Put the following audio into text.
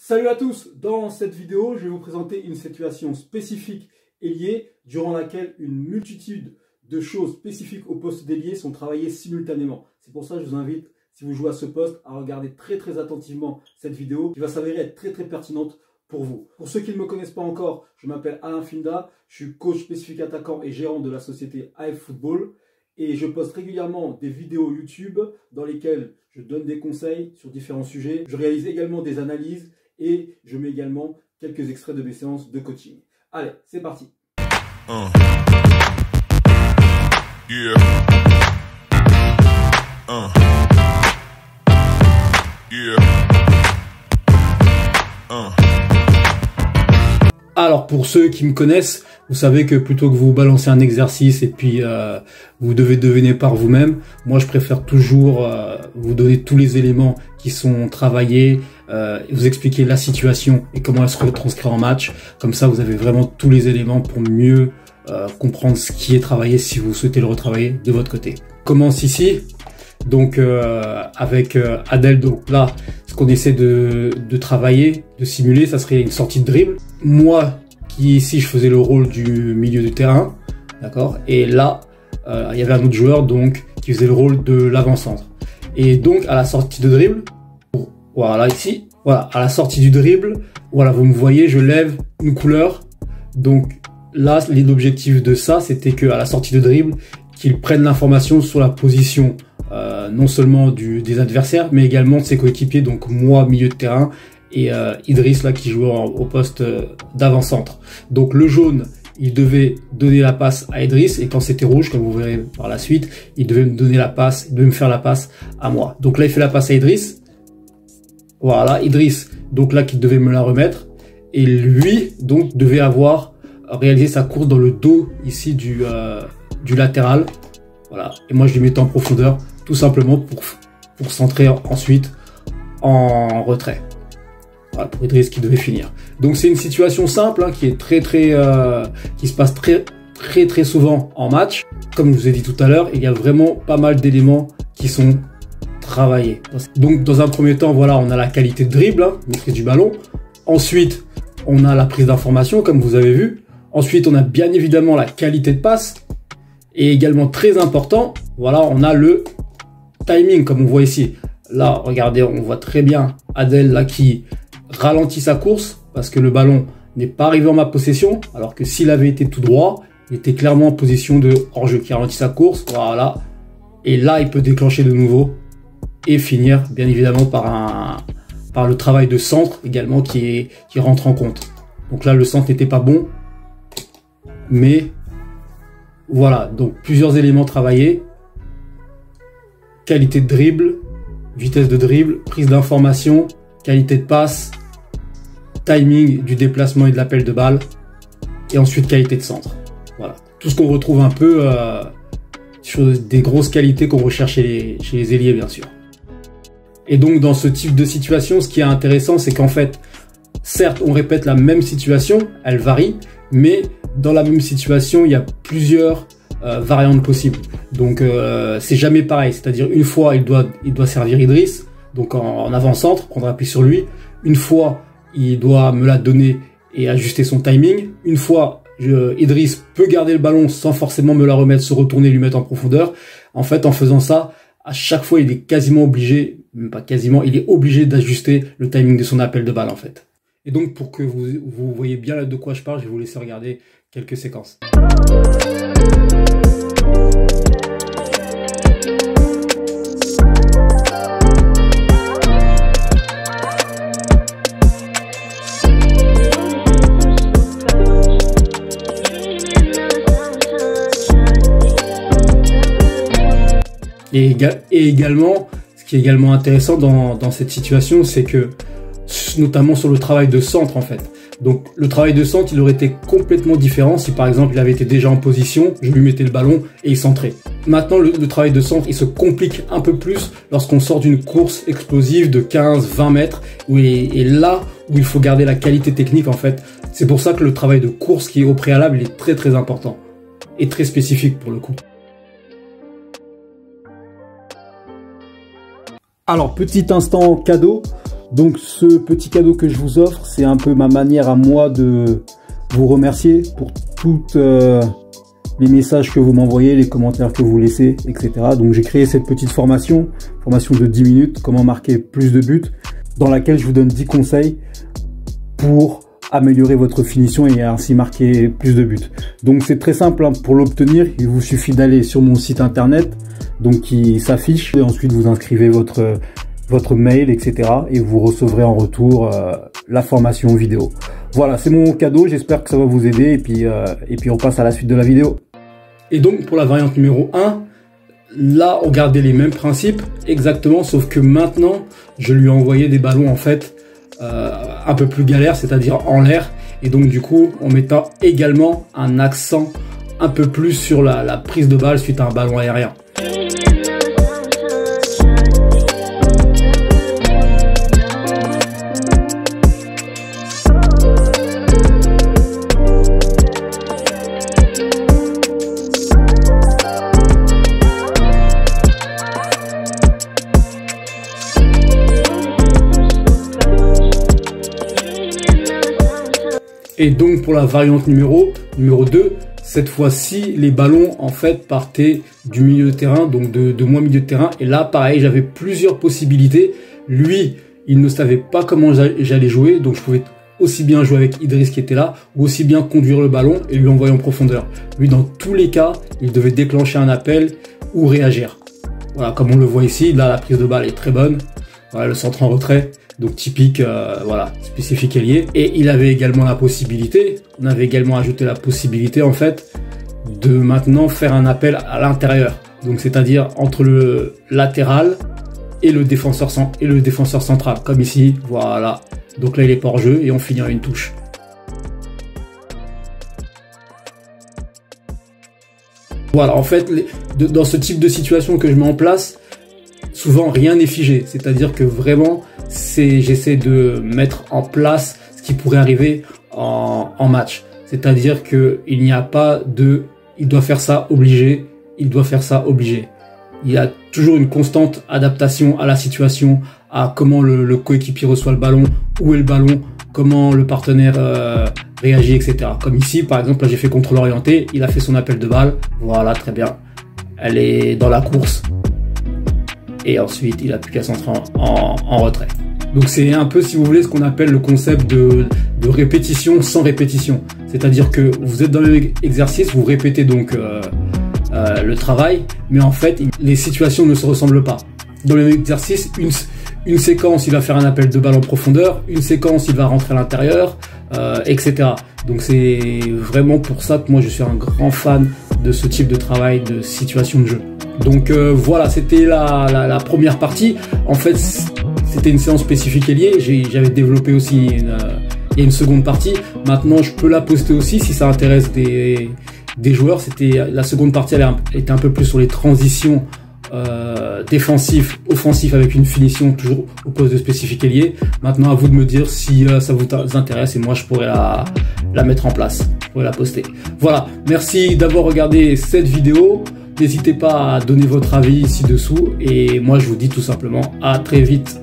Salut à tous, dans cette vidéo, je vais vous présenter une situation spécifique ailier durant laquelle une multitude de choses spécifiques au poste d'ailier sont travaillées simultanément. C'est pour ça que je vous invite, si vous jouez à ce poste, à regarder très attentivement cette vidéo qui va s'avérer être très pertinente pour vous. Pour ceux qui ne me connaissent pas encore, je m'appelle Alain Finda, je suis coach spécifique attaquant et gérant de la société AF Football. Et je poste régulièrement des vidéos YouTube dans lesquelles je donne des conseils sur différents sujets. Je réalise également des analyses et je mets également quelques extraits de mes séances de coaching. Allez, c'est parti. Alors pour ceux qui me connaissent, vous savez que plutôt que vous balancez un exercice et puis vous devez deviner par vous-même, moi je préfère toujours vous donner tous les éléments qui sont travaillés, vous expliquer la situation et comment elle se retranscrit en match. Comme ça vous avez vraiment tous les éléments pour mieux comprendre ce qui est travaillé si vous souhaitez le retravailler de votre côté. Commence ici. Donc avec Adel, donc là ce qu'on essaie de travailler, de simuler, ça serait une sortie de dribble. Moi qui ici je faisais le rôle du milieu du terrain, d'accord, et là il y avait un autre joueur donc qui faisait le rôle de l'avant-centre. Et donc à la sortie de dribble, voilà ici, voilà, à la sortie du dribble, voilà, vous me voyez, je lève une couleur. Donc là l'objectif de ça c'était que à la sortie de dribble, qu'ils prennent l'information sur la position non seulement des adversaires, mais également de ses coéquipiers, donc moi milieu de terrain et Idriss là qui joue au poste d'avant-centre. Donc le jaune, il devait donner la passe à Idriss, et quand c'était rouge, comme vous verrez par la suite, il devait me donner la passe, il devait me faire la passe à moi. Donc là il fait la passe à Idriss, voilà Idriss, donc là qui devait me la remettre, et lui donc devait avoir réalisé sa course dans le dos ici du latéral, voilà, et moi je lui mettais en profondeur tout simplement pour centrer ensuite en retrait. Voilà, pour Idriss qui devait finir. Donc c'est une situation simple hein, qui est qui se passe très souvent en match. Comme je vous ai dit tout à l'heure, il y a vraiment pas mal d'éléments qui sont travaillés. Donc dans un premier temps, voilà, on a la qualité de dribble, hein, maîtrise du ballon. Ensuite, on a la prise d'information, comme vous avez vu. Ensuite, on a bien évidemment la qualité de passe. Et également très important, voilà, on a le timing, comme on voit ici. Là, regardez, on voit très bien Adel là qui ralentit sa course parce que le ballon n'est pas arrivé en ma possession, alors que s'il avait été tout droit, il était clairement en position de hors-jeu, qui ralentit sa course, voilà. Et là, il peut déclencher de nouveau et finir, bien évidemment, par le travail de centre également qui rentre en compte. Donc là, le centre n'était pas bon, mais voilà, donc plusieurs éléments travaillés. Qualité de dribble, vitesse de dribble, prise d'information, qualité de passe, timing du déplacement et de l'appel de balle, et ensuite qualité de centre. Voilà, tout ce qu'on retrouve un peu sur des grosses qualités qu'on recherche chez les ailiers bien sûr. Et donc dans ce type de situation, ce qui est intéressant, c'est qu'en fait, certes on répète la même situation, elle varie, mais dans la même situation, il y a plusieurs variantes possibles. Donc c'est jamais pareil, c'est-à-dire une fois il doit servir Idriss, donc en avant-centre, prendre appui sur lui. Une fois il doit me la donner et ajuster son timing. Une fois Idriss peut garder le ballon sans forcément me la remettre, se retourner, lui mettre en profondeur. En fait en faisant ça, à chaque fois il est quasiment obligé, même pas quasiment, il est obligé d'ajuster le timing de son appel de balle en fait. Et donc pour que vous voyez bien là de quoi je parle, je vais vous laisser regarder quelques séquences. Et également, ce qui est également intéressant dans cette situation, c'est que, notamment sur le travail de centre en fait. Donc le travail de centre, il aurait été complètement différent si par exemple il avait été déjà en position, je lui mettais le ballon et il centrait. Maintenant le travail de centre, il se complique un peu plus lorsqu'on sort d'une course explosive de 15-20 mètres et là où il faut garder la qualité technique en fait. C'est pour ça que le travail de course qui est au préalable, il est très important et très spécifique pour le coup. Alors, petit instant cadeau, Donc ce petit cadeau que je vous offre, c'est un peu ma manière à moi de vous remercier pour toutes les messages que vous m'envoyez, les commentaires que vous laissez, etc. Donc j'ai créé cette petite formation de 10 minutes, comment marquer plus de buts, dans laquelle je vous donne 10 conseils pour améliorer votre finition et ainsi marquer plus de buts. Donc c'est très simple, hein. Pour l'obtenir, il vous suffit d'aller sur mon site internet, donc qui s'affiche, et ensuite vous inscrivez votre mail, etc. et vous recevrez en retour la formation vidéo. Voilà, c'est mon cadeau, j'espère que ça va vous aider, et puis on passe à la suite de la vidéo. Et donc pour la variante numéro 1, là on gardait les mêmes principes exactement, sauf que maintenant je lui ai envoyé des ballons en fait un peu plus galère, c'est-à-dire en l'air, et donc du coup en mettant également un accent un peu plus sur la prise de balle suite à un ballon aérien. Et donc pour la variante numéro 2, cette fois-ci, les ballons en fait partaient du milieu de terrain, donc de mon milieu de terrain. Et là, pareil, j'avais plusieurs possibilités. Lui, il ne savait pas comment j'allais jouer, donc je pouvais aussi bien jouer avec Idriss qui était là, ou aussi bien conduire le ballon et lui envoyer en profondeur. Lui, dans tous les cas, il devait déclencher un appel ou réagir. Voilà, comme on le voit ici, là, la prise de balle est très bonne. Voilà, le centre en retrait. Donc typique, voilà, spécifique ailier. Et il avait également la possibilité, on avait également ajouté la possibilité en fait de maintenant faire un appel à l'intérieur. Donc c'est-à-dire entre le latéral et le défenseur central, comme ici, voilà. Donc là il est pas hors jeu et on finit en une touche. Voilà, en fait, dans ce type de situation que je mets en place, souvent rien n'est figé, c'est-à-dire que vraiment j'essaie de mettre en place ce qui pourrait arriver en match, c'est-à-dire que il n'y a pas de il doit faire ça obligé, il doit faire ça obligé. Il y a toujours une constante adaptation à la situation, à comment le coéquipier reçoit le ballon, où est le ballon, comment le partenaire réagit, etc. Comme ici, par exemple, là j'ai fait contrôle orienté, il a fait son appel de balle, voilà, très bien, elle est dans la course. Et ensuite, il n'a plus qu'à s'entrer en retrait. Donc c'est un peu, si vous voulez, ce qu'on appelle le concept de répétition sans répétition. C'est-à-dire que vous êtes dans le même exercice, vous répétez donc le travail, mais en fait, les situations ne se ressemblent pas. Dans le même exercice, une séquence, il va faire un appel de balle en profondeur, une séquence, il va rentrer à l'intérieur, etc. Donc c'est vraiment pour ça que moi, je suis un grand fan de ce type de travail, de situation de jeu. Donc voilà, c'était la première partie. En fait, c'était une séance spécifique ailier. J'avais développé aussi une seconde partie. Maintenant, je peux la poster aussi si ça intéresse des joueurs. La seconde partie, elle était un peu plus sur les transitions défensives, offensives avec une finition toujours au poste de spécifique ailier. Maintenant, à vous de me dire si ça vous intéresse et moi, je pourrais la mettre en place. Je pourrais la poster. Voilà, merci d'avoir regardé cette vidéo. N'hésitez pas à donner votre avis ci-dessous et moi je vous dis tout simplement à très vite.